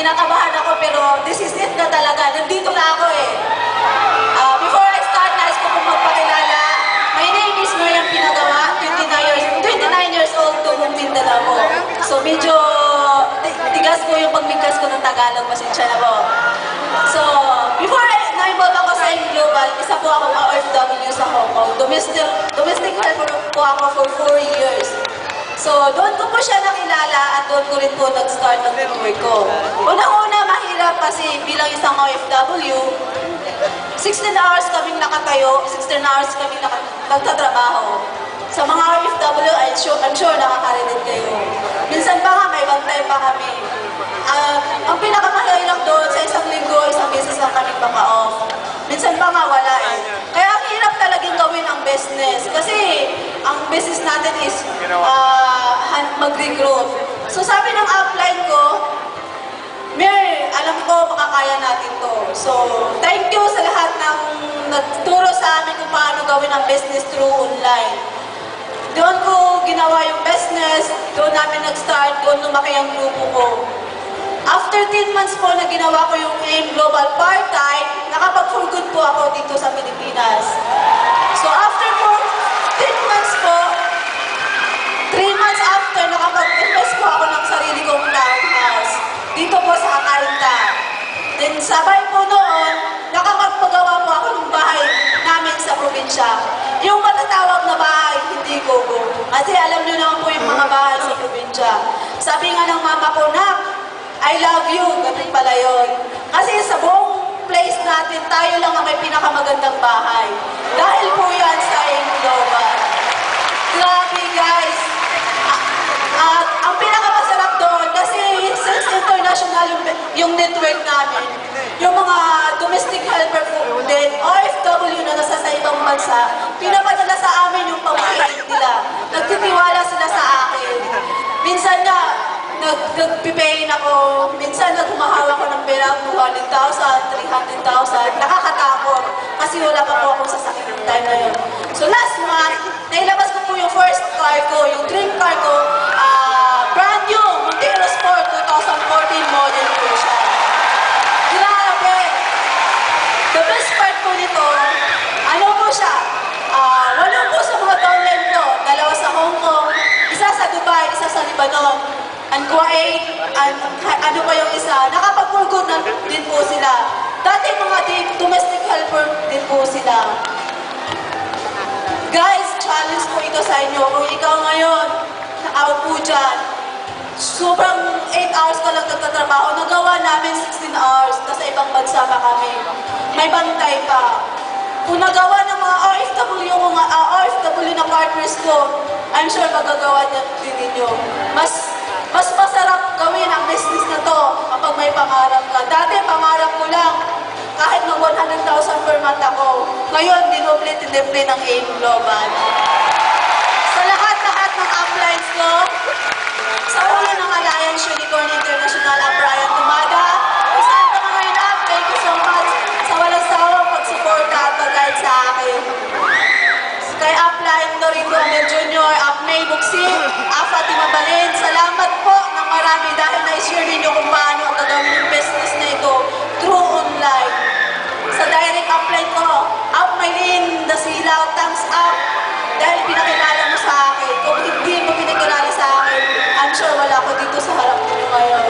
kinakabahan ako pero this is it na talaga. Nandito na ako eh. Before I start, nais ko pong magpakilala. My name is Mariam Pinagawa, 29 years old, tugong Mindanao. So medyo tigas ko yung pagmigkas ko ng Tagalog, pasensya na po. So, before na-involve ako sa AIM Global, isa po akong OFW sa Hong Kong. Domestic helper po ako for 4 years. So, doon ko po siya nakilala at doon ko rin po nag-start ng network ko. Unang-una, mahirap kasi bilang isang OFW, 16 hours kaming nakatayo, 16 hours kaming nagtatrabaho. Sa mga OFW, I'm sure nakakarinig kayo. Minsan pa nga, may bantay pa kami. Ang pinakamahirap doon, sa isang linggo, isang beses lang kami baka-off. Minsan pa nga, wala eh. Kaya ang hirap talagang gawin ang business. Kasi ang business natin is mag-recruit. So sabi ng upline ko, Mer, alam ko makakaya natin to. So, thank you sa lahat ng nagturo sa amin kung paano gawin ang business through online. Doon ko ginawa yung business, doon namin nag-start, doon lumaki ang grupo ko. After 10 months po na ginawa ko yung AIM Global part-time, nakapag-for good po ako dito sa Pilipinas. So after 10 months po, 3 months after, nakapag-invest po ako ng sarili kong townhouse. Dito po sa Akarinta. Then sabay po noon, nakapagpagawa po ako ng bahay namin sa probinsya. Yung matatawag na bahay, hindi gogo. Kasi alam nyo naman po yung mga bahay sa probinsya. Sabi nga ng mama ko, Nak, I love you. Ganun pala yun. Kasi sa buong place natin, tayo lang ang may pinakamagandang bahay. Dahil po yan sa AIM Global. Grabe guys. At ang pinakamasarap doon, kasi since international yung network namin, yung mga domestic helper po din, OFW na nasa sa ibang bansa, pinapadala sa amin yung pamakain nila. Nagtitiwala sila sa akin. Minsan nga, nagpipayin ako, minsan nagmahawak ko ng pera, 200,000, 300,000, nakakatakot. Kasi wala pa po akong sasakit ng time na yun. So last month, nailabas ko po yung first car ko, yung dream car ko, brand new, Montero Sport 2014 model po siya. Grabe! The best part po nito, ano po siya? Walo po sa mga downline ko, 2 sa Hong Kong, isa sa Dubai, isa sa Lebanon, and Kuwait, ano pa yung isa, nakapag-for-good na din po sila. Dati mga domestic helper din po sila. Guys, challenge po ito sa inyo. Kung ikaw ngayon, out po dyan, sobrang 8 hours ka lang nagtatrabaho, nagawa namin 16 hours, nasa ibang bansa pa kami. May bantay pa. Kung nagawa ng mga OFW na partners ko, I'm sure magagawa din ninyo. Mas masarap gawin ang business na to kapag may pangarap ka. Dati pangarap ko lang, kahit mag 100,000 per month ako. Ngayon, dinoble ng AIM Global. Sa lahat ng uplines ko, sa ulo ng Alliance Unicorn International ang Brian Tumada, isang ka mga inap, thank you so much sa walang sawang pagsuporta at pag-guide sa akin. Kay upline Norito Amel Jr., May Buksing, Fatima Balin, salamat po ng marami dahil na-share ninyo kung paano ang gagawin yung business na ito through online. Sa direct upline ko, Maylin Dasilaw, thumbs up dahil pinakilala mo sa akin. Kung hindi mo pinakilala sa akin, I'm sure wala ko dito sa harap ko ngayon.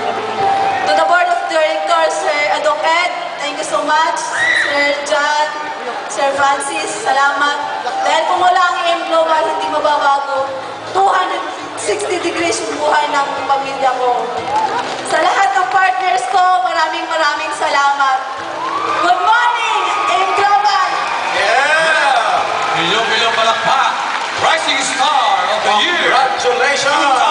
To the board of directors, Sir Adok Ed, thank you so much. Sir John, Sir Francis, salamat. Dahil kung wala ang AIM Global, hindi mababago. 260 degrees yung buhay ng pamilya ko. Sa lahat ng partners ko, maraming salamat. Good morning, AIM Global! Yeah! Milyong palakpak! Rising Star of the Year! Congratulations!